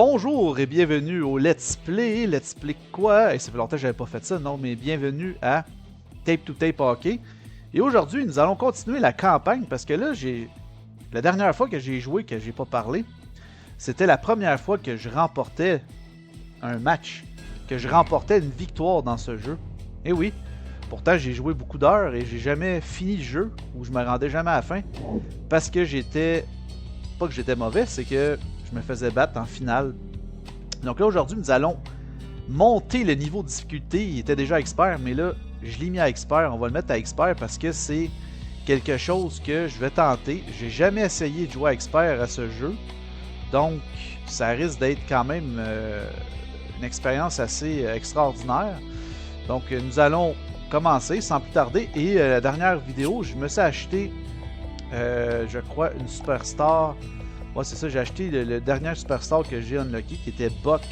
Bonjour et bienvenue au Let's Play. Let's Play quoi? Et ça fait longtemps que j'avais pas fait ça, non, mais bienvenue à Tape to Tape Hockey. Et aujourd'hui, nous allons continuer la campagne parce que là, la dernière fois que j'ai joué, que j'ai pas parlé, c'était la première fois que je remportais un match, que je remportais une victoire dans ce jeu. Et oui, pourtant j'ai joué beaucoup d'heures et j'ai jamais fini le jeu, ou je me rendais jamais à la fin, parce que pas que j'étais mauvais, c'est que je me faisais battre en finale. Donc là, aujourd'hui, nous allons monter le niveau de difficulté. Il était déjà expert, mais là, je l'ai mis à expert. On va le mettre à expert parce que c'est quelque chose que je vais tenter. J'ai jamais essayé de jouer à expert à ce jeu. Donc, ça risque d'être quand même une expérience assez extraordinaire. Donc, nous allons commencer sans plus tarder. Et la dernière vidéo, je me suis acheté, je crois, une Superstar. Ouais, c'est ça, j'ai acheté le dernier Superstar que j'ai unlocké qui était Buck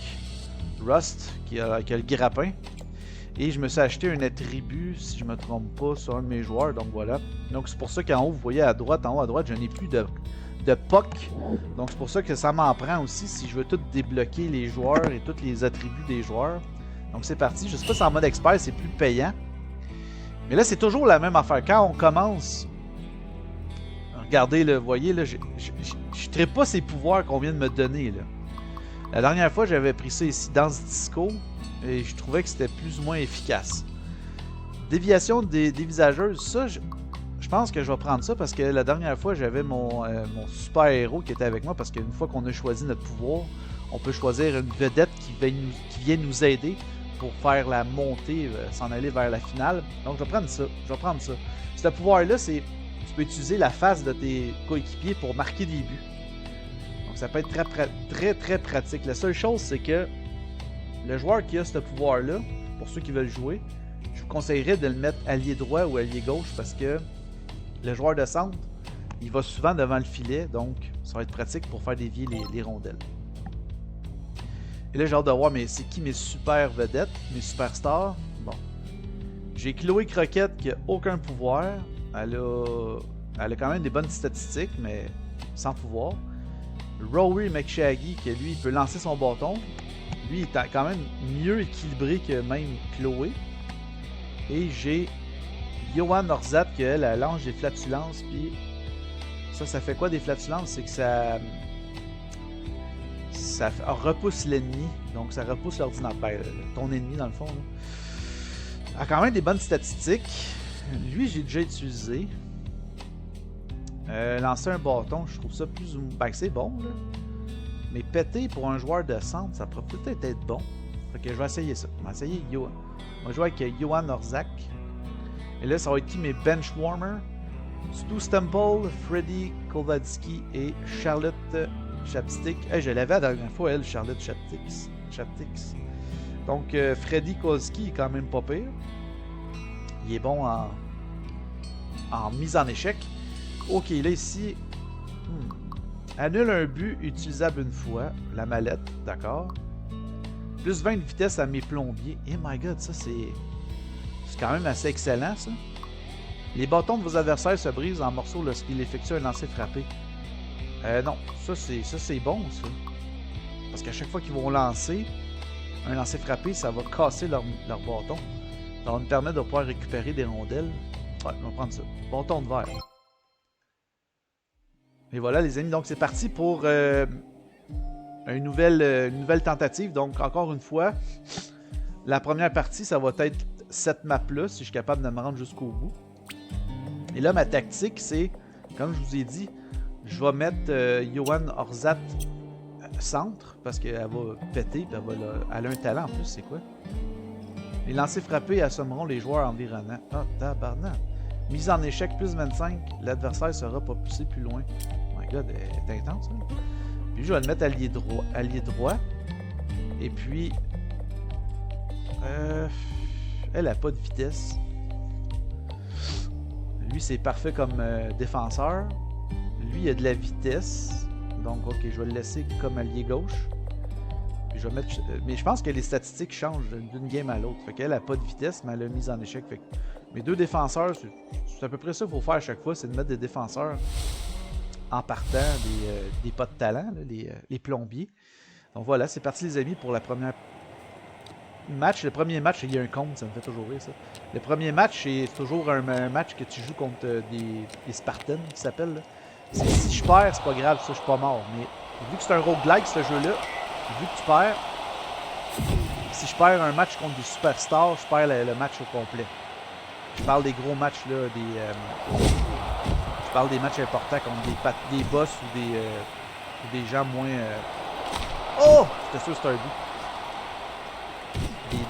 Rust, qui a le grappin. Et je me suis acheté un attribut, si je me trompe pas, sur un de mes joueurs, donc voilà. Donc c'est pour ça qu'en haut, vous voyez à droite, en haut à droite, je n'ai plus de puck. Donc c'est pour ça que ça m'en prend aussi si je veux tout débloquer les joueurs et tous les attributs des joueurs. Donc c'est parti, je sais pas si en mode expert c'est plus payant. Mais là c'est toujours la même affaire. Quand on commence... Regardez, là, vous voyez, là, je ne traite pas ces pouvoirs qu'on vient de me donner. Là. La dernière fois, j'avais pris ça ici, Danse Disco, et je trouvais que c'était plus ou moins efficace. Déviation dévisageuse, ça, je pense que je vais prendre ça parce que la dernière fois, j'avais mon super-héros qui était avec moi, parce qu'une fois qu'on a choisi notre pouvoir, on peut choisir une vedette qui vient nous aider pour faire la montée, s'en aller vers la finale. Donc, je vais prendre ça. Ce pouvoir-là, c'est... Tu peux utiliser la face de tes coéquipiers pour marquer des buts. Donc ça peut être très pratique. La seule chose, c'est que le joueur qui a ce pouvoir-là, pour ceux qui veulent jouer, je vous conseillerais de le mettre allié droit ou allié gauche parce que le joueur de centre, il va souvent devant le filet, donc ça va être pratique pour faire dévier les rondelles. Et là, j'ai hâte de voir, mais c'est qui mes super vedettes, mes superstars? Bon. J'ai Chloé Croquette qui a aucun pouvoir. Elle a quand même des bonnes statistiques, mais sans pouvoir. Rory McShaggy, qui lui, il peut lancer son bâton. Lui, il est quand même mieux équilibré que même Chloé. Et j'ai Johan Orzat, qui elle lance des flatulences. Puis ça fait quoi des flatulences? C'est que ça repousse l'ennemi. Donc ça repousse l'ordinateur. Ton ennemi, dans le fond. Là. Elle a quand même des bonnes statistiques. Lui, j'ai déjà utilisé. Lancer un bâton, je trouve ça plus ou moins... Ben, c'est bon, là. Mais péter pour un joueur de centre, ça pourrait peut-être être bon. Fait que je vais essayer ça. On va essayer Johan. On va jouer avec Johan Orzak. Et là, ça va être qui mes benchwarmers? Stu Stemple, Freddy Kowalski et Charlotte Chapstick. Hey, je l'avais la dernière fois, elle, Charlotte Chapstick. Donc, Freddy Kowalski est quand même pas pire. Il est bon en mise en échec. Ok, là ici, annule un but utilisable une fois. La mallette, d'accord. Plus 20 de vitesse à mes plombiers. Eh my god, ça c'est quand même assez excellent ça. Les bâtons de vos adversaires se brisent en morceaux lorsqu'ils effectuent un lancer frappé. Non, ça c'est bon ça. Parce qu'à chaque fois qu'ils vont lancer un lancer frappé, ça va casser leur bâton. Ça va nous permettre de pouvoir récupérer des rondelles. Ouais, on va prendre ça. Bâton de verre. Et voilà les amis, donc c'est parti pour une nouvelle tentative. Donc encore une fois, la première partie, ça va être cette map-là, si je suis capable de me rendre jusqu'au bout. Et là, ma tactique, c'est, comme je vous ai dit, je vais mettre Johan Orzat centre, parce qu'elle va péter, puis elle a un talent en plus, c'est quoi? Les lancers frappés assommeront les joueurs environnants. Ah, tabarnak. Mise en échec plus 25, l'adversaire sera pas poussé plus loin. Oh my god, c'est intense, hein? Puis je vais le mettre allié droit. Et puis... elle a pas de vitesse. Lui, c'est parfait comme défenseur. Lui, il a de la vitesse. Donc, ok, je vais le laisser comme allié gauche. Puis je vais mettre... Mais je pense que les statistiques changent d'une game à l'autre. Fait qu'elle a pas de vitesse, mais elle a mise en échec. Fait que mes deux défenseurs, c'est à peu près ça qu'il faut faire à chaque fois, c'est de mettre des défenseurs en partant, des pas de talent, là, les plombiers. Donc voilà, c'est parti les amis pour la première match. Le premier match, il y a un compte, ça me fait toujours rire ça. Le premier match, c'est toujours un match que tu joues contre des Spartans qui s'appellent. Si je perds, c'est pas grave, ça, je suis pas mort. Mais vu que c'est un roguelike ce jeu-là, vu que tu perds, si je perds un match contre des superstars, je perds le match au complet. Je parle des gros matchs là, je parle des matchs importants contre des boss ou des gens moins. Oh! J'étais sûr que c'était un but.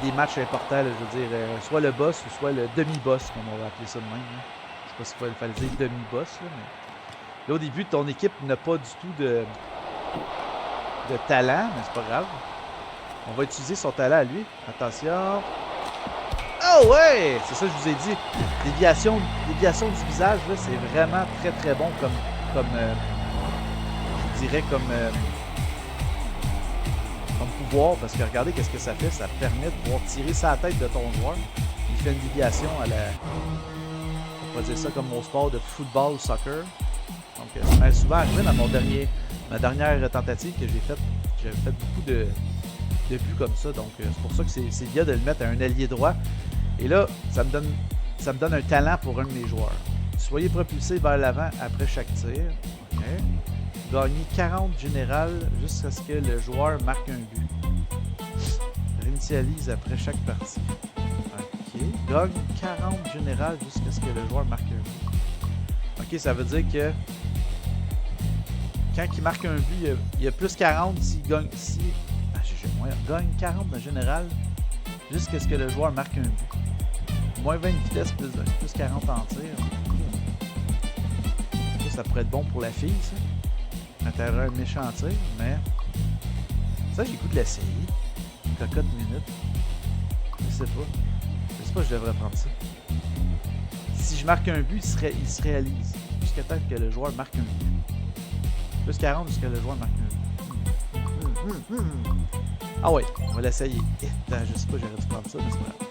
Des matchs importants, là, je veux dire, soit le boss ou soit le demi-boss, comme on va appeler ça de même. Là. Je sais pas s'il fallait dire demi-boss, là, mais. Là, au début, ton équipe n'a pas du tout de talent, mais c'est pas grave. On va utiliser son talent à lui. Attention. Oh ouais! C'est ça que je vous ai dit. Déviation du visage, là, c'est vraiment très très bon comme je dirais comme pouvoir, parce que regardez qu'est-ce que ça fait. Ça permet de pouvoir tirer sa tête de ton joueur. Il fait une déviation à la... On va dire ça comme au sport de football ou soccer. Donc, ça m'est souvent arrivé dans ma dernière tentative que j'ai faite. J'avais fait beaucoup de buts comme ça. Donc, c'est pour ça que c'est bien de le mettre à un ailier droit. Et là, ça me donne un talent pour un de mes joueurs. Soyez propulsé vers l'avant après chaque tir. OK. Gagnez 40 générales jusqu'à ce que le joueur marque un but. Réinitialise après chaque partie. OK. Gagne 40 générales jusqu'à ce que le joueur marque un but. OK, ça veut dire que quand il marque un but, il y a plus 40 s'il gagne. Gagne 40 en général jusqu'à ce que le joueur marque un but. Moins 20 de vitesse, plus 40 en tir. Ça pourrait être bon pour la fille, ça. Quand elle aurait un méchant tir, mais... Ça, j'ai le goût de l'essayer. Cocotte minute. Je sais pas, je devrais prendre ça. Si je marque un but, il se réalise. Jusqu'à temps que le joueur marque un but. Plus 40 jusqu'à le joueur marque un but. Ah ouais, on va l'essayer. Je sais pas, j'aurais dû prendre ça, mais c'est pas grave.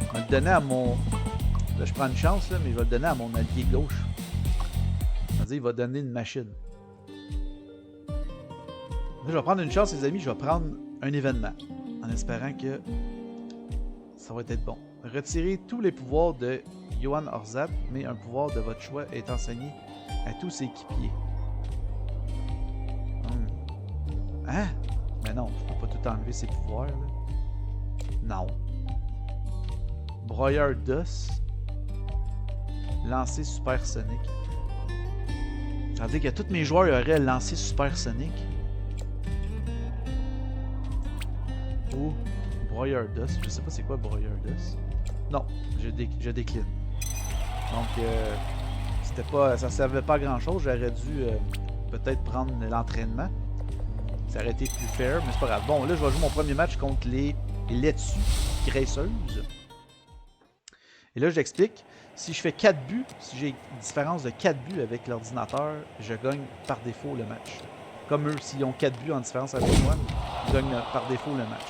On va le donner à mon... Là, je prends une chance, là, mais je vais le donner à mon allié gauche. C'est-à-dire, il va donner une machine. Là, je vais prendre une chance, les amis, je vais prendre un événement. En espérant que ça va être bon. Retirez tous les pouvoirs de Johan Orzat, mais un pouvoir de votre choix est enseigné à tous ses équipiers. Hein? Mais non, je peux pas tout enlever ses pouvoirs, là. Non. Broyeur d'os. Lancer supersonique. Ça veut dire que tous mes joueurs auraient lancé supersonique. Ou broyeur d'os. Je sais pas c'est quoi broyeur d'os. Non, je décline. Donc, c'était pas, ça servait pas à grand chose. J'aurais dû peut-être prendre l'entraînement. Ça aurait été plus fair, mais c'est pas grave. Bon, là, je vais jouer mon premier match contre les laitues graisseuses. Et là, j'explique. Si je fais 4 buts, si j'ai une différence de 4 buts avec l'ordinateur, je gagne par défaut le match. Comme eux, s'ils ont 4 buts en différence avec moi, ils gagnent par défaut le match.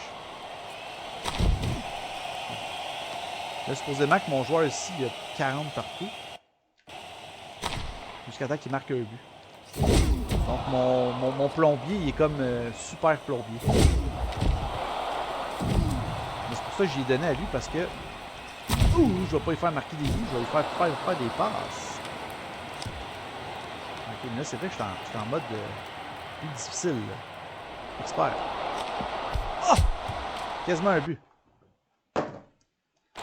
Là, supposément que mon joueur ici, il a 40 partout. Jusqu'à temps qu'il marque un but. Donc, mon plombier, il est comme super plombier. Mais c'est pour ça que j'ai donné à lui, parce que je vais pas lui faire marquer des buts, je vais lui faire des passes. Ok, mais là, c'est vrai que je suis en mode plus difficile. Là. Expert. Oh! Quasiment un but.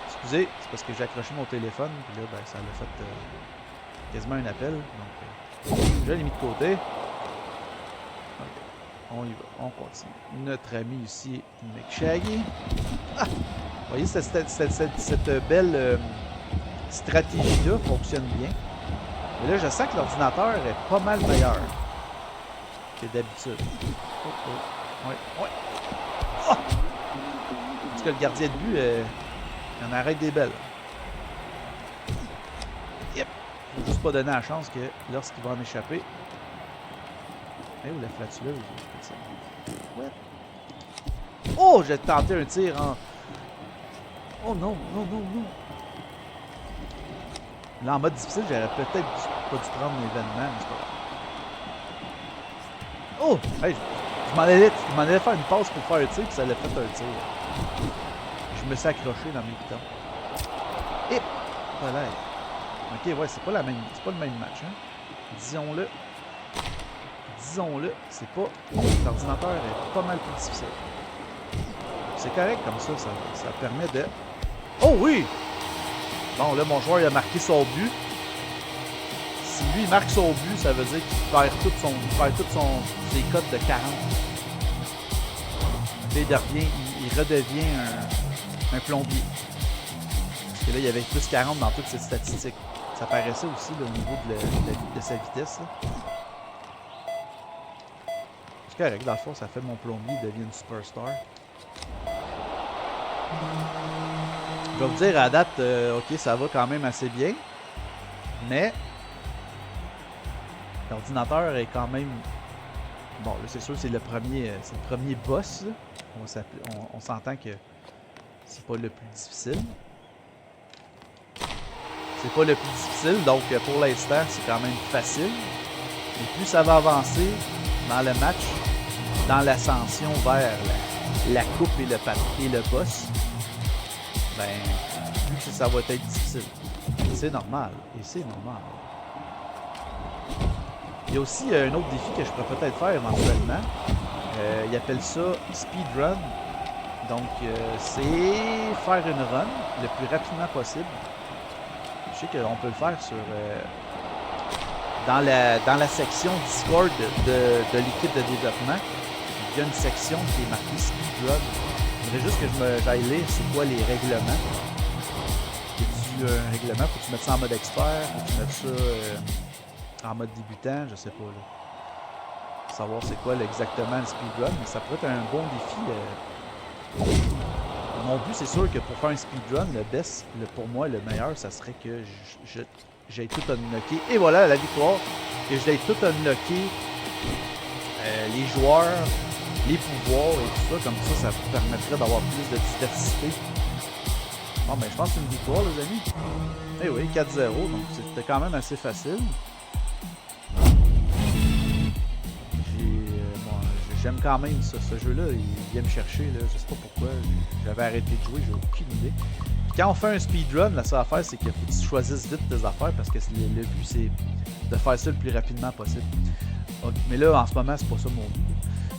Excusez, c'est parce que j'ai accroché mon téléphone, puis là, ben, ça l'a fait quasiment un appel. Donc, je l'ai mis de côté. On y va, on continue. Notre ami ici, McShaggy. Ah! Vous voyez, cette belle stratégie-là fonctionne bien. Mais là, je sens que l'ordinateur est pas mal meilleur que d'habitude. Ouais. Oh! Parce que le gardien de but, il en arrête des belles. Yep. Faut juste pas donner la chance que lorsqu'il va en échapper. Où la flatuleuse? Ouais. Oh, j'ai tenté un tir en... Oh non. Là, en mode difficile, j'aurais peut-être pas dû prendre l'événement, mais c'est pas grave. Oh! Hey, Je m'en allais faire une passe pour faire un tir, puis ça l'a fait un tir. Je me suis accroché dans mes pitons. Et voilà. Ok, ouais, c'est pas le même match, hein. Disons-le. Disons-le, c'est pas... L'ordinateur est pas mal plus difficile. C'est correct comme ça, ça permet de... Oh oui! Bon, là, mon joueur, il a marqué son but. Si lui, il marque son but, ça veut dire qu'il perd toutes ses cotes de 40. Là, il redevient un plombier. Parce que là, il y avait plus 40 dans toutes ses statistiques. Ça paraissait aussi là, au niveau de sa vitesse. Là. C'est correct, dans le fond, ça fait mon plombier devient une superstar. Je vais vous dire à date, ok, ça va quand même assez bien. Mais l'ordinateur est quand même... Bon, là, c'est sûr, c'est le premier boss. On s'entend que c'est pas le plus difficile. C'est pas le plus difficile, donc pour l'instant, c'est quand même facile. Et plus ça va avancer dans le match, dans l'ascension vers la coupe et le boss, ben, plus que ça va être difficile. C'est normal, et c'est normal. Il y a aussi un autre défi que je pourrais peut-être faire éventuellement. Il appelle ça speedrun. Donc, c'est faire une run le plus rapidement possible. Je sais qu'on peut le faire sur dans la section Discord de l'équipe de développement. Il y a une section qui est marquée speedrun. Il faudrait juste que j'aille lire c'est quoi les règlements. Y a-tu un règlement? Faut que tu mettes ça en mode expert? Faut que tu mettes ça en mode débutant? Je sais pas là. Savoir c'est quoi exactement le speedrun, mais ça pourrait être un bon défi. Mon but, c'est sûr que pour faire un speedrun, le best, pour moi, le meilleur, ça serait que j'aille tout unlocké. Et voilà, la victoire. Que j'aille tout unlocké. Les joueurs, les pouvoirs et tout ça. Comme ça vous permettrait d'avoir plus de diversité. Bon, ben, je pense que c'est une victoire, les amis. Eh oui, 4-0. Donc, c'était quand même assez facile. J'aime quand même ça, ce jeu-là, il vient me chercher, là, je sais pas pourquoi, j'avais arrêté de jouer, j'ai aucune idée. Puis quand on fait un speedrun, la seule affaire, c'est qu'il faut que tu choisisses vite tes affaires, parce que le but, c'est de faire ça le plus rapidement possible. Okay, mais là, en ce moment, c'est pas ça mon but.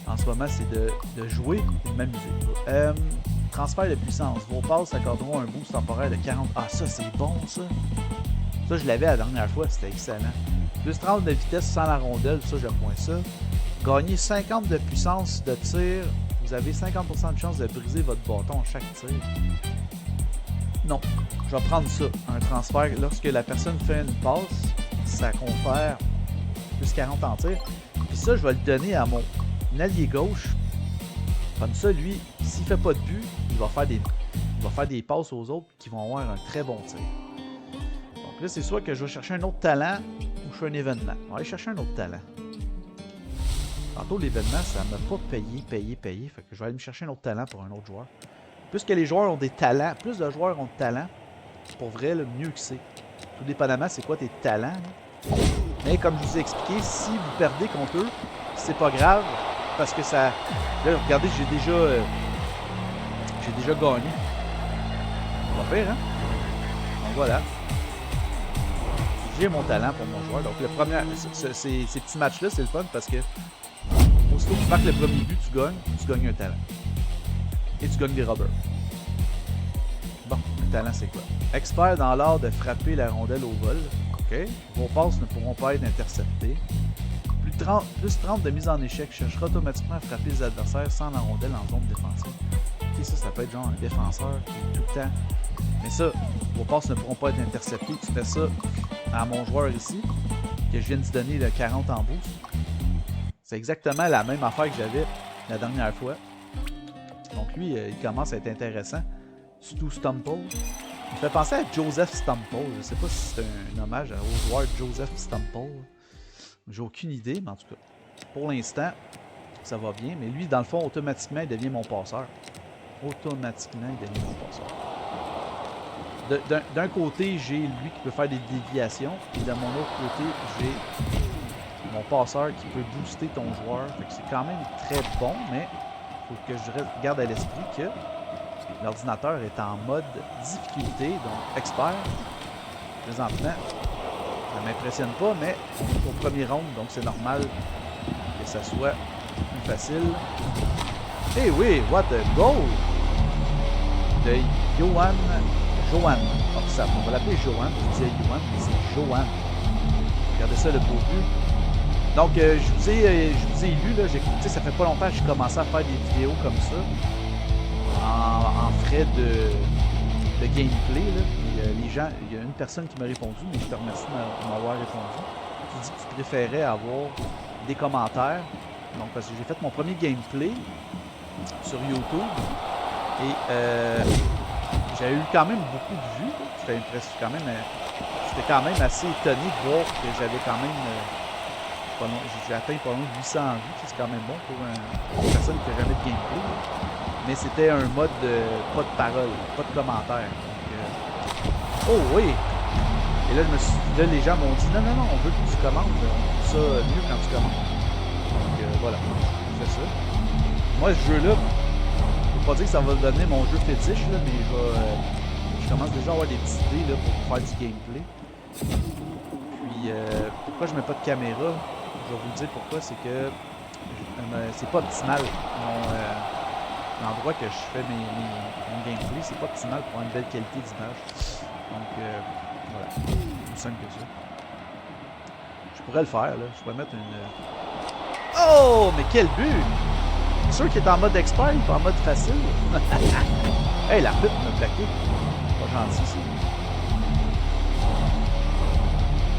En ce moment, c'est de jouer et de m'amuser. Transfert de puissance. Vos passes accorderont un boost temporaire de 40... Ah, ça, c'est bon, ça! Ça, je l'avais la dernière fois, c'était excellent. Plus 30 de vitesse sans la rondelle, ça, j'aime moins ça. Gagnez 50 de puissance de tir. Vous avez 50% de chance de briser votre bâton à chaque tir. Non, je vais prendre ça. Un transfert. Lorsque la personne fait une passe, ça confère plus 40 en tir. Puis ça, je vais le donner à mon allié gauche. Comme ça, lui, s'il fait pas de but, il va faire des passes aux autres qui vont avoir un très bon tir. Donc là, c'est soit que je vais chercher un autre talent ou je fais un événement. On va aller chercher un autre talent. Tantôt, l'événement, ça m'a pas payé. Fait que je vais aller me chercher un autre talent pour un autre joueur. Plus que les joueurs ont des talents, plus de joueurs ont de talents, pour vrai, le mieux que c'est. Tout dépendamment, c'est quoi tes talents. Là. Mais comme je vous ai expliqué, si vous perdez contre eux, c'est pas grave. Parce que ça... Là, regardez, j'ai déjà gagné. Pas pire, hein? Donc voilà. J'ai mon talent pour mon joueur. Donc le premier... Ces petits matchs-là, c'est le fun parce que aussitôt que tu marques le premier but, tu gagnes un talent. Et tu gagnes des robbers. Bon, le talent c'est quoi? Expert dans l'art de frapper la rondelle au vol. OK. Vos passes ne pourront pas être interceptées. Plus 30 de mise en échec cherchera automatiquement à frapper les adversaires sans la rondelle en zone défensive. OK, ça peut être genre un défenseur qui est tout le temps. Mais ça, vos passes ne pourront pas être interceptées. Tu fais ça à mon joueur ici, que je viens de donner le 40 en boost. C'est exactement la même affaire que j'avais la dernière fois. Donc lui, il commence à être intéressant. Stu Stumple. Il me fait penser à Joseph Stumple. Je ne sais pas si c'est un hommage au joueur Joseph Stumple. J'ai aucune idée, mais en tout cas, pour l'instant, ça va bien. Mais lui, dans le fond, automatiquement, il devient mon passeur. Automatiquement, il devient mon passeur. D'un côté, j'ai lui qui peut faire des déviations. Et de mon autre côté, j'ai mon passeur qui peut booster ton joueur. Fait que c'est quand même très bon, mais il faut que je garde à l'esprit que l'ordinateur est en mode difficulté, donc expert. Présentement, ça ne m'impressionne pas, mais on est au premier round, donc c'est normal que ça soit plus facile. Eh oui, what a goal de Johan Orsap. On va l'appeler Johan, je disais Johan, mais c'est Johan. Regardez ça, le beau but. Donc, je vous ai lu, là, ça fait pas longtemps que j'ai commencé à faire des vidéos comme ça, en frais de gameplay. Là. Et, les gens, il y a une personne qui m'a répondu, mais je te remercie de m'avoir répondu. Tu dis que tu préférais avoir des commentaires. Donc, parce que j'ai fait mon premier gameplay sur YouTube et j'ai eu quand même beaucoup de vues. J'étais quand même assez étonné de voir que j'avais quand même j'ai atteint pas loin de 800 vues. C'est quand même bon pour une personne qui n'a jamais de gameplay. Mais c'était un mode pas de parole, pas de commentaire. Donc, oh oui! Et là, les gens m'ont dit non, on veut que tu commentes. On trouve ça mieux quand tu commentes. Donc voilà, je fais ça. Moi, ce jeu-là, je ne veux pas dire que ça va donner mon jeu fétiche, là, mais je commence déjà à avoir des petites idées là, pour faire du gameplay. Puis, pourquoi je mets pas de caméra? Je vais vous le dire pourquoi, c'est que c'est pas optimal. L'endroit que je fais mon gameplay, c'est pas optimal pour avoir une belle qualité d'image. Donc, voilà, plus simple que ça. Je pourrais le faire, là. Je pourrais mettre une... Oh, mais quel but! C'est sûr qu'il est en mode expert, il est pas en mode facile. Hey, la pute m'a plaqué. Pas gentil, ça.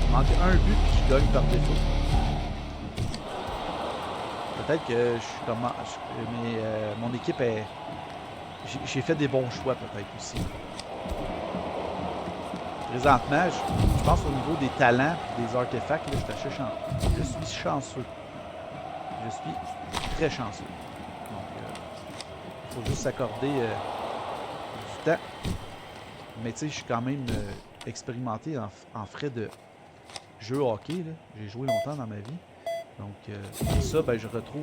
Il manque un but puis je gagne par défaut. Peut-être que mon équipe est... J'ai fait des bons choix, peut-être, aussi. Présentement, je pense au niveau des talents et des artefacts, là, je suis chanceux. Je suis très chanceux. Donc, il faut juste s'accorder du temps. Mais tu sais, je suis quand même expérimenté en frais de jeu hockey. J'ai joué longtemps dans ma vie. Donc, ça, ben, je retrouve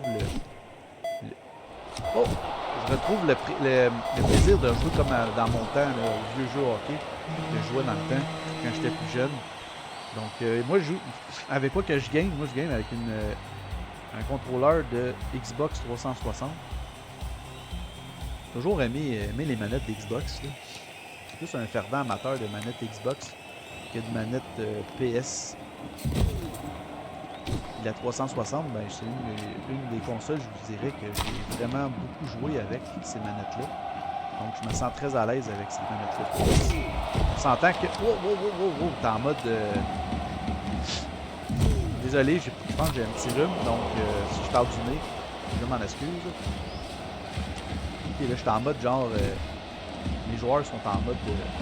je retrouve le plaisir de jouer comme dans mon temps, le vieux jeu hockey que je jouais dans le temps, quand j'étais plus jeune. Donc, moi, je joue avec quoi que je gagne? Moi, je gagne avec un contrôleur de Xbox 360. J'ai toujours aimé les manettes d'Xbox. C'est plus un fervent amateur de manettes Xbox que de manettes PS. La 360, ben, c'est une des consoles, je vous dirais, que j'ai vraiment beaucoup joué avec ces manettes-là. Donc, je me sens très à l'aise avec ces manettes-là. On s'entend que... Oh, t'es en mode... Désolé, je pense que j'ai un petit rhume, donc si je parle du nez, je m'en excuse. Ok, là, je suis en mode genre... les joueurs sont en mode...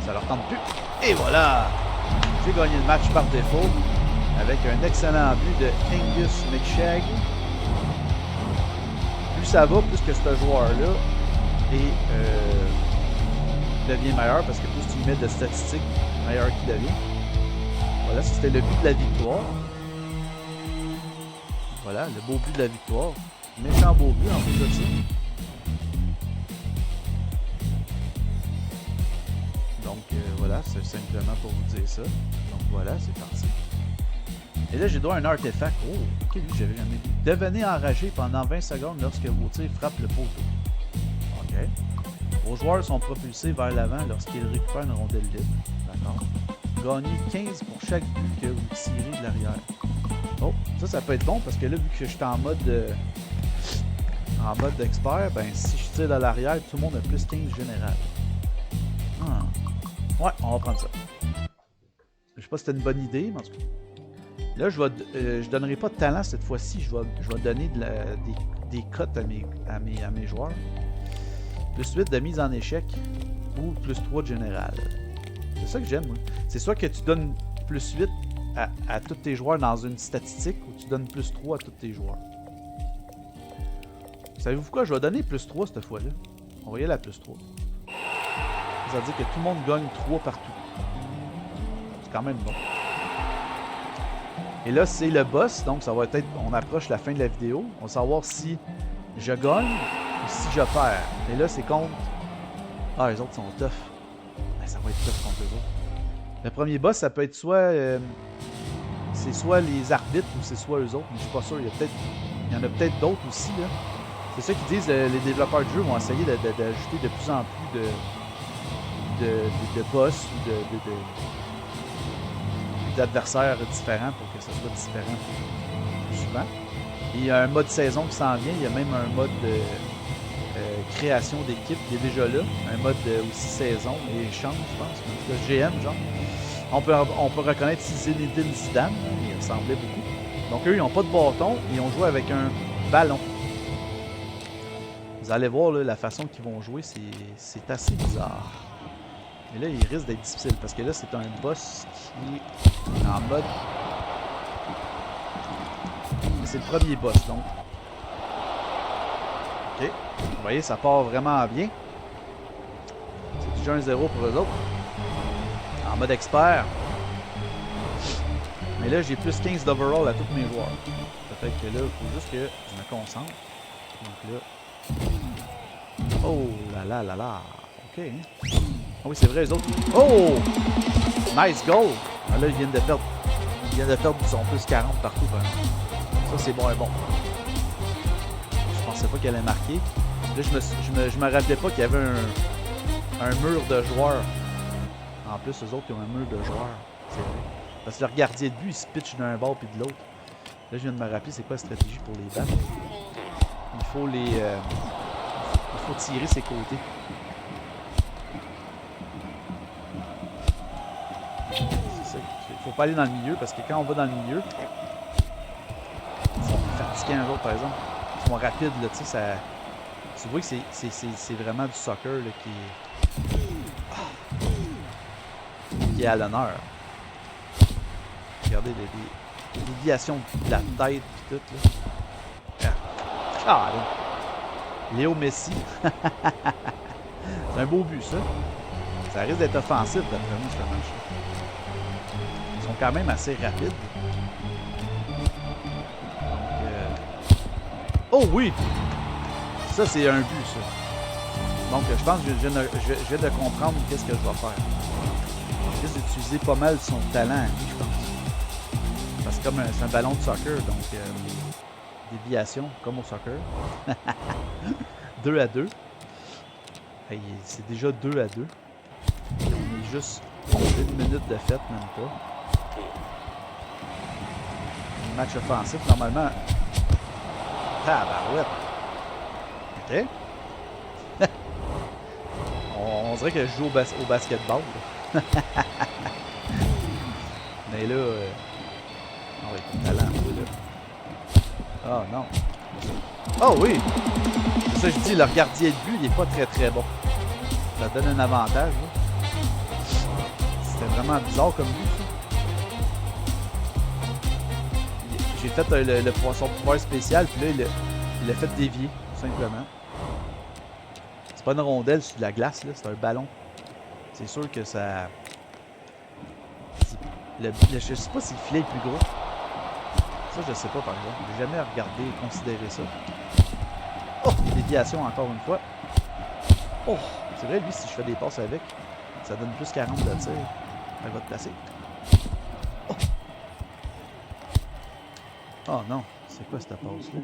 ça leur tente plus. Et voilà! J'ai gagné le match par défaut. Avec un excellent but de Angus McShag. Plus ça va, plus que ce joueur-là devient meilleur, parce que plus tu mets de statistiques, meilleur qu'il devient. Voilà, c'était le but de la victoire. Voilà, le beau but de la victoire. Méchant beau but en plus de ça. Donc voilà, c'est simplement pour vous dire ça. Donc voilà, c'est parti. Et là, j'ai droit à un artefact. Oh, ok, lui, j'avais jamais vu. Devenez enragé pendant 20 secondes lorsque vos tirs frappent le poteau. Ok. Vos joueurs sont propulsés vers l'avant lorsqu'ils récupèrent une rondelle libre. D'accord. Gagnez 15 pour chaque but que vous tirez de l'arrière. Oh, ça peut être bon parce que là, vu que je suis en mode expert, ben si je tire de l'arrière, tout le monde a plus 15 général. Ouais, on va prendre ça. Je sais pas si c'était une bonne idée, mais en tout cas. Là, je donnerai pas de talent cette fois-ci. Je vais donner des cotes à mes joueurs. Plus 8 de mise en échec ou plus 3 de général. C'est ça que j'aime, moi. C'est soit que tu donnes plus 8 à tous tes joueurs dans une statistique ou tu donnes plus 3 à tous tes joueurs. Savez-vous quoi? Je vais donner plus 3 cette fois-là. On va y aller à plus 3. Ça veut dire que tout le monde gagne 3 partout. C'est quand même bon. Et là, c'est le boss, donc ça va être... On approche la fin de la vidéo. On va savoir si je gagne ou si je perds. Et là, c'est contre... Ah, les autres sont tough. Ben, ça va être tough contre eux autres. Le premier boss, ça peut être soit... c'est soit les arbitres ou c'est soit eux autres, mais je suis pas sûr. Il y en a peut-être d'autres aussi, là. C'est ça qu'ils disent, les développeurs de jeu vont essayer d'ajouter de plus en plus de boss ou d'adversaires différents pour que ça soit différent plus souvent. Et il y a un mode saison qui s'en vient, il y a même un mode de création d'équipe qui est déjà là, un mode aussi saison et échange, je pense, en tout cas GM, genre. On peut reconnaître Zinedine Zidane, hein, il ressemblait beaucoup. Donc eux, ils n'ont pas de bâton, ils ont joué avec un ballon. Vous allez voir là, la façon qu'ils vont jouer, c'est assez bizarre. Et là, il risque d'être difficile parce que là, c'est un boss qui est en mode... C'est le premier boss, donc. Ok. Vous voyez, ça part vraiment bien. C'est déjà un 0 pour eux autres. En mode expert. Mais là, j'ai plus 15 d'overall à tous mes joueurs. Ça fait que là, il faut juste que je me concentre. Donc là... Oh là là là là. Ok. Ah oui, c'est vrai, les autres. Oh! Nice goal! Ah là, ils viennent de perdre. Ils viennent de perdre, ils sont plus 40 partout. Ça, c'est bon et bon. Je pensais pas qu'elle allait marquer. Là, je me rappelais pas qu'il y avait un mur de joueurs. En plus, eux autres, ils ont un mur de joueurs. C'est vrai. Parce que leur gardien de but, il se pitch d'un bord puis de l'autre. Là, je viens de me rappeler c'est quoi la stratégie pour les battre. Il faut les... il faut tirer ses côtés. C'est ça. Il faut pas aller dans le milieu parce que quand on va dans le milieu, ils sont fatigués un autre par exemple. Ils sont rapides, là, tu sais, ça... Tu vois que c'est vraiment du soccer là, qui est à l'honneur. Regardez les déviations de la tête et tout. Là. Ah, là. Léo Messi. C'est un beau but, ça. Ça risque d'être offensif, d'après moi, ce match. Ils sont quand même assez rapides. Donc, oh oui! Ça, c'est un but, ça. Donc, je pense que je viens de comprendre qu'est-ce que je vais faire. Je risque d'utiliser pas mal son talent à lui, je pense. Parce que comme c'est un ballon de soccer, donc déviation, comme au soccer. 2 à 2. Hey, c'est déjà 2 à 2. On est juste 1 minute de fête, même pas. Un match offensif, normalement. Tabarouette. Ok. on dirait que je joue au basketball. Mais là... Ah oui, talent, là. Oh non. Oh oui! C'est ça que je dis, leur gardien de but, il est pas très très bon. Ça donne un avantage. C'était vraiment bizarre comme but, ça. J'ai fait son pouvoir spécial, puis là, il l'a fait dévier, tout simplement. C'est pas une rondelle sur de la glace, là, c'est un ballon. C'est sûr que ça... je sais pas si le filet est plus gros. Ça, je sais pas, par exemple. J'ai jamais regardé et considéré ça. Oh! Déviation encore une fois. Oh! C'est vrai, lui, si je fais des passes avec, ça donne plus 40 de tir. Elle va te placer. Oh! Oh non! C'est quoi cette passe-là?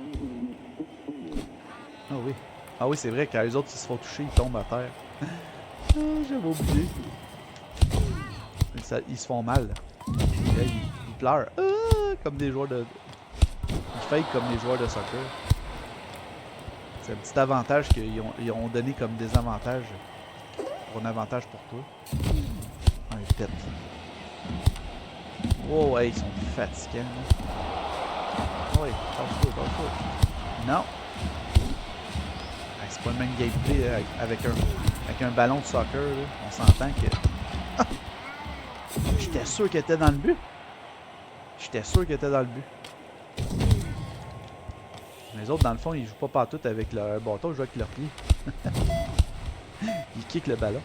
Ah oui. Ah oui, c'est vrai, quand les autres ils se font toucher, ils tombent à terre. Ah, j'avais oublié. Ils se font mal. Ils pleurent. Ah, comme des joueurs de... Ils fake comme les joueurs de soccer. C'est un petit avantage qu'ils ont donné comme désavantage. Pour un avantage pour toi. Ah, ils pètent. Oh, ouais, ils sont fatigants. Oh, oui, lâche-toi. Non. C'est pas le même gameplay avec un ballon de soccer. Là. On s'entend que... Ah! J'étais sûr qu'il était dans le but. Les autres, dans le fond, ils jouent pas partout avec leur bâton, ils jouent avec leurs pieds. Ils kickent le ballon.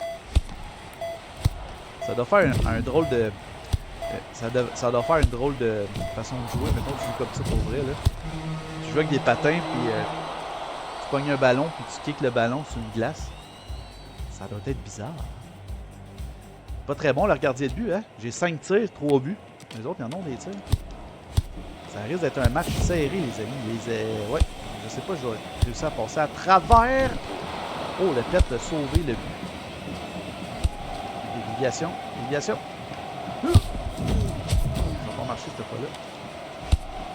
Ça doit faire un drôle de Ça doit faire une drôle de façon de jouer. Mettons, tu joues comme ça pour vrai, là. Tu joues avec des patins, puis tu pognes un ballon, puis tu kicks le ballon sur une glace. Ça doit être bizarre. Pas très bon, leur gardien de but, hein? J'ai 5 tirs, 3 buts. Les autres, ils en ont des tirs. Ça risque d'être un match serré, les amis. Ouais, je sais pas, je dois réussir à passer à travers. Oh, le pet a sauvé le but. Déviation, déviation. Ça va pas marcher cette fois-là.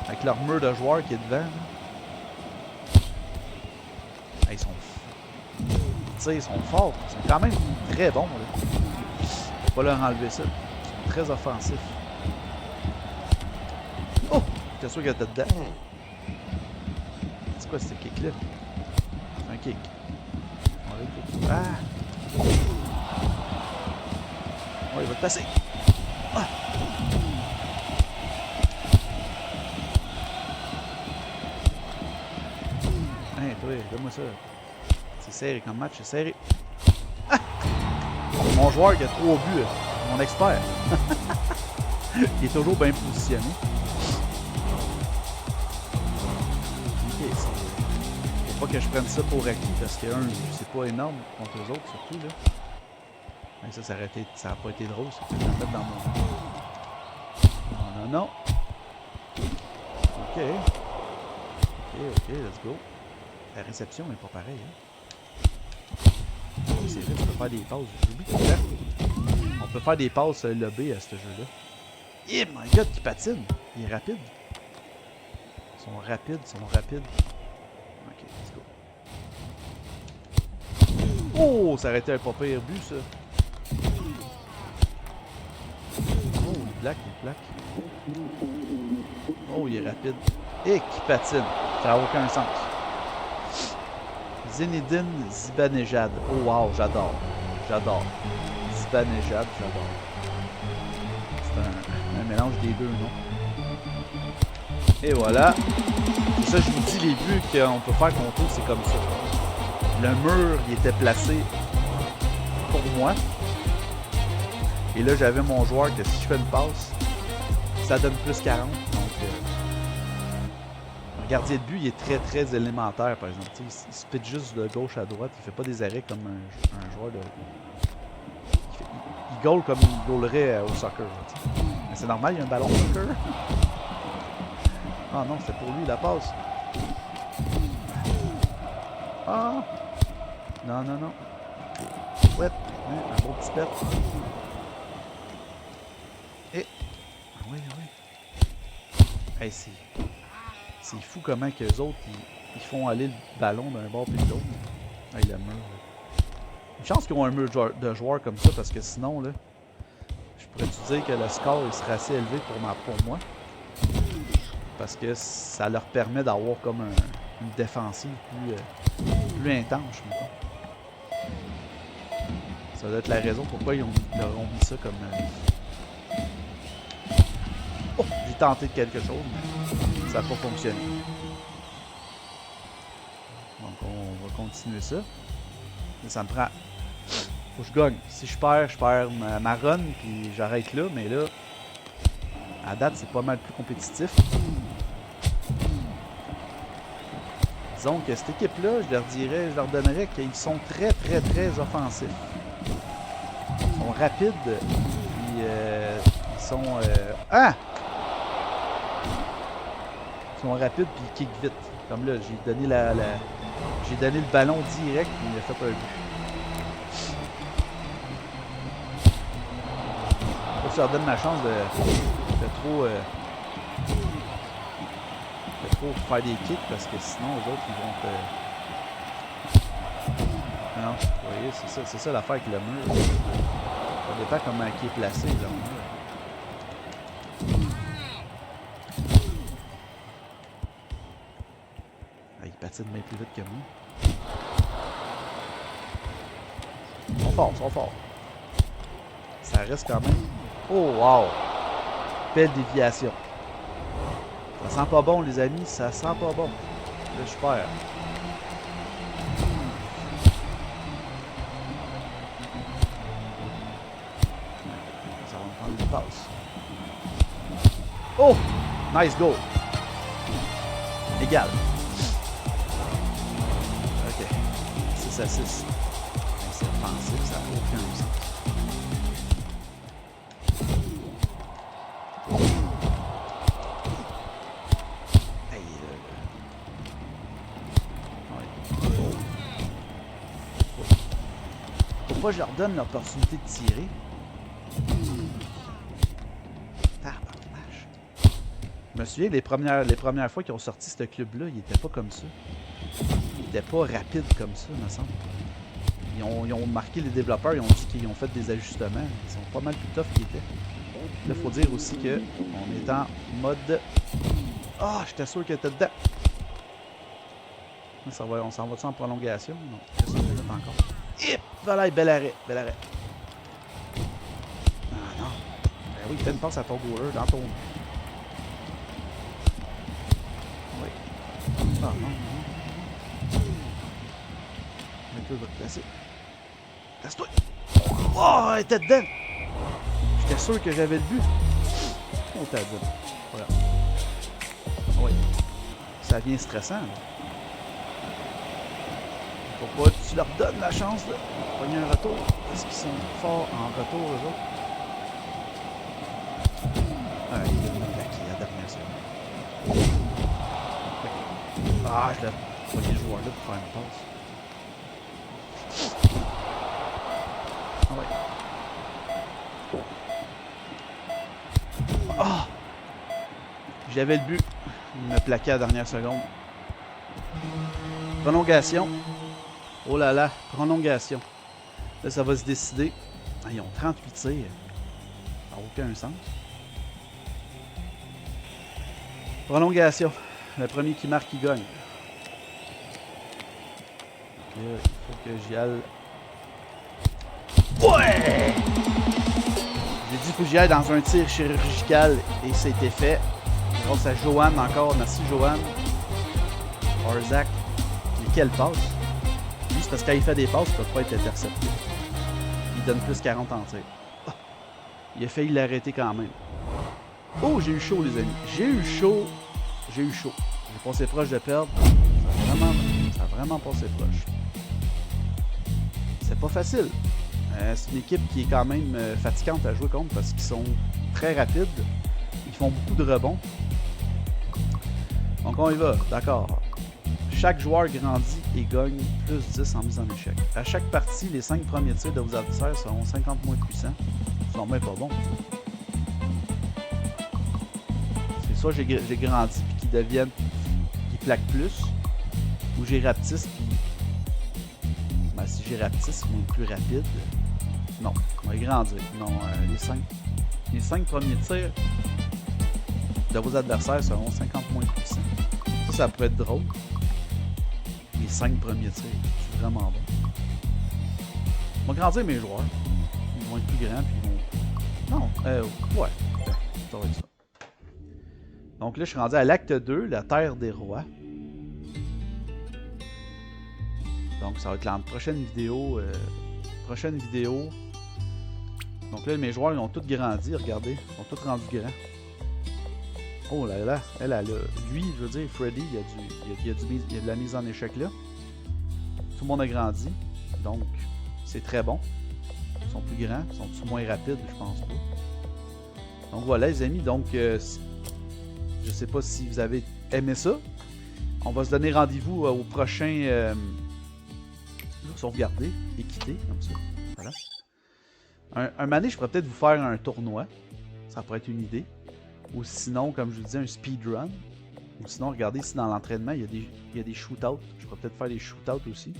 Avec leur mur de joueurs qui est devant. Ah, ils sont forts. Ils sont quand même très bons. Là. Faut pas leur enlever ça. Ils sont très offensifs. Oh! T'es sûr qu'elle était dedans? C'est quoi ce kick-là? C'est un kick. Ah! Oh, il va te passer. Ah! Hey, toi, donne-moi ça. C'est serré comme match, c'est serré. Ah! Mon joueur qui a 3 buts, mon expert. Il est toujours bien positionné. Ok, faut pas que je prenne ça pour acquis parce que c'est pas énorme contre les autres surtout là. Et ça n'a pas été drôle, ça que j'ai fait dans mon. Non. Ok, let's go. La réception n'est pas pareille, hein. C'est vrai, tu peux faire des passes. J'oublie tout le temps. On peut faire des passes lobées à ce jeu-là. Eh my god, qui patine! Il est rapide. Ils sont rapides. Ok, let's go. Oh, ça aurait été un pas pire but, ça. Oh, il plaque. Oh, il est rapide. Et qui patine. Ça n'a aucun sens. Zinedine Zibanejad. Oh wow, j'adore. Zibanejad, j'adore. C'est un mélange des deux, non? Et voilà. C'est ça, je vous dis, les buts qu'on peut faire contre eux, c'est comme ça. Le mur, il était placé pour moi. Et là, j'avais mon joueur que si je fais une passe, ça donne plus 40. Donc, le gardien de but, il est très, très élémentaire, par exemple. Il se pitch juste de gauche à droite. Il fait pas des arrêts comme un joueur de... Il goal comme il goalerait au soccer. Mais c'est normal, il y a un ballon de soccer. Ah non, c'était pour lui, la passe. Ah! Non. Ouais, un beau petit pet. Et... Ah oui. Hey, c'est fou comment que les autres, ils font aller le ballon d'un bord puis de l'autre. Hey, le mur. Une chance qu'ils ont un mur de joueurs comme ça, parce que sinon, là, je pourrais te dire que le score il serait assez élevé pour moi. Parce que ça leur permet d'avoir comme une défensive plus intense, mettons. Ça doit être la raison pourquoi ils leur ont mis ça comme... Oh! J'ai tenté de quelque chose, mais ça n'a pas fonctionné. Donc on va continuer ça. Mais ça me prend... Faut que je gagne. Si je perds ma run, puis j'arrête là, mais là, à date, c'est pas mal plus compétitif. Disons que cette équipe-là, je leur donnerais qu'ils sont très, très, très offensifs. Ils sont rapides, puis ils sont... Ah! Ils sont rapides, puis ils kickent vite. Comme là, j'ai donné j'ai donné le ballon direct, puis il a fait un but. Faut que je leur donne ma chance de trop faire des kicks, parce que sinon, les autres, ils vont te... Non, vous voyez, c'est ça l'affaire avec le mur. Ça dépend comment il est placé, le mur. Ah, il patine bien plus vite que moi. Ils sont forts. Ça reste quand même... Oh, wow! Belle déviation. Ça sent pas bon, les amis, ça sent pas bon. Là, je perds. Ça va me prendre une passe. Oh! Nice goal. Égal. Ok. 6 à 6. C'est offensif, ça n'a aucun sens. Hey, faut pas que je leur donne l'opportunité de tirer. Je me souviens, les premières fois qu'ils ont sorti ce club-là, ils n'étaient pas comme ça. Ils n'étaient pas rapides comme ça, me semble. Ils ont marqué les développeurs, ils ont dit qu'ils ont fait des ajustements. Ils sont pas mal plus tough qu'ils étaient. Là, il faut dire aussi qu'on est en mode... Ah, j'étais sûr qu'elle était dedans. On s'en va-tu en prolongation? Non, je sais pas encore. Hip! Voilà, bel arrêt, bel arrêt. Ah non. Ben oui, fais une passe à ton goaler dans ton... Oui. Ah non, non. Le va te placer. Place-toi! Oh, elle était dedans! J'étais sûr que j'avais le but. On t'a dit. Voilà. Oui. Ça devient stressant, là. Faut pas que tu leur donnes la chance de pogner un retour. Parce qu'ils sont forts en retour, eux autres. Ah, il est venu plaquer à la dernière seconde. Ah, je l'ai pogné le joueur là pour faire une passe. Ah ouais. Ah! J'avais le but. Il me plaquait à la dernière seconde. Prolongation. Oh là là, prolongation. Là, ça va se décider. Ah, ils ont 38 tirs. Ça n'a aucun sens. Prolongation. Le premier qui marque, il gagne. Là, il faut que j'y aille. Ouais! J'ai dit qu'il faut que j'y aille dans un tir chirurgical et c'était fait. Grâce à Johan encore. Merci Johan. Orzak. Mais quelle passe! Juste parce que quand il fait des passes, il ne peut pas être intercepté. Il donne plus 40 en tir. Oh, il a failli l'arrêter quand même. Oh, j'ai eu chaud, les amis. J'ai eu chaud. J'ai eu chaud. J'ai passé proche de perdre. Ça a vraiment passé proche. C'est pas facile. C'est une équipe qui est quand même fatigante à jouer contre parce qu'ils sont très rapides. Ils font beaucoup de rebonds. Donc on y va. D'accord. Chaque joueur grandit et gagne plus 10 en mise en échec. À chaque partie, les 5 premiers tirs de vos adversaires seront 50 moins puissants. C'est normalement pas bon. C'est soit j'ai grandi puis qu'ils deviennent, qu'ils plaquent plus, ou j'ai rapetisse puis... Ben, si j'ai rapetisse, ils vont être plus rapides. Non, on va grandir. Non, les 5 premiers tirs de vos adversaires seront 50 moins puissants. Ça peut être drôle. Les 5 premiers tirs, c'est vraiment bon. On va grandir mes joueurs. Ils vont être plus grands, puis ils vont... Non, ouais. Ça va être ça. Donc là, je suis rendu à l'acte 2, la Terre des Rois. Donc ça va être la prochaine vidéo. Donc là, mes joueurs, ils ont tous grandi, regardez. Ils sont tous rendus grands. Oh là là, lui, je veux dire, Freddy, il y a de la mise en échec là. Tout le monde a grandi, donc c'est très bon. Ils sont plus grands, ils sont moins rapides, je pense pas. Donc voilà les amis, donc je sais pas si vous avez aimé ça. On va se donner rendez-vous au prochain sauvegarder et quitter, comme ça. Voilà. Un moment donné, je pourrais peut-être vous faire un tournoi. Ça pourrait être une idée. Ou sinon, comme je vous disais, un speedrun. Ou sinon, regardez, ici dans l'entraînement, il y a des shootouts. Je pourrais peut-être faire des shootouts aussi.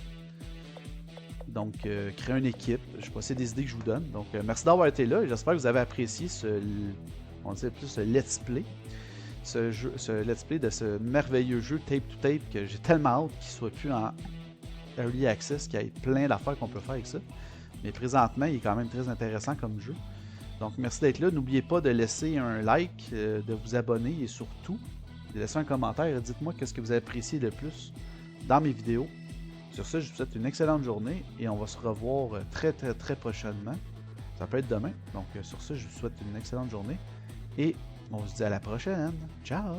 Donc, créer une équipe. Je sais pas, c'est des idées que je vous donne. Donc, merci d'avoir été là et j'espère que vous avez apprécié ce let's play. Ce let's play de ce merveilleux jeu Tape to Tape que j'ai tellement hâte qu'il soit plus en Early Access, qu'il y ait plein d'affaires qu'on peut faire avec ça. Mais présentement, il est quand même très intéressant comme jeu. Donc, merci d'être là. N'oubliez pas de laisser un like, de vous abonner et surtout, de laisser un commentaire. Dites-moi qu'est-ce que vous appréciez le plus dans mes vidéos. Sur ce, je vous souhaite une excellente journée et on va se revoir très prochainement. Ça peut être demain. Donc, sur ce, je vous souhaite une excellente journée et On se dit à la prochaine. Ciao!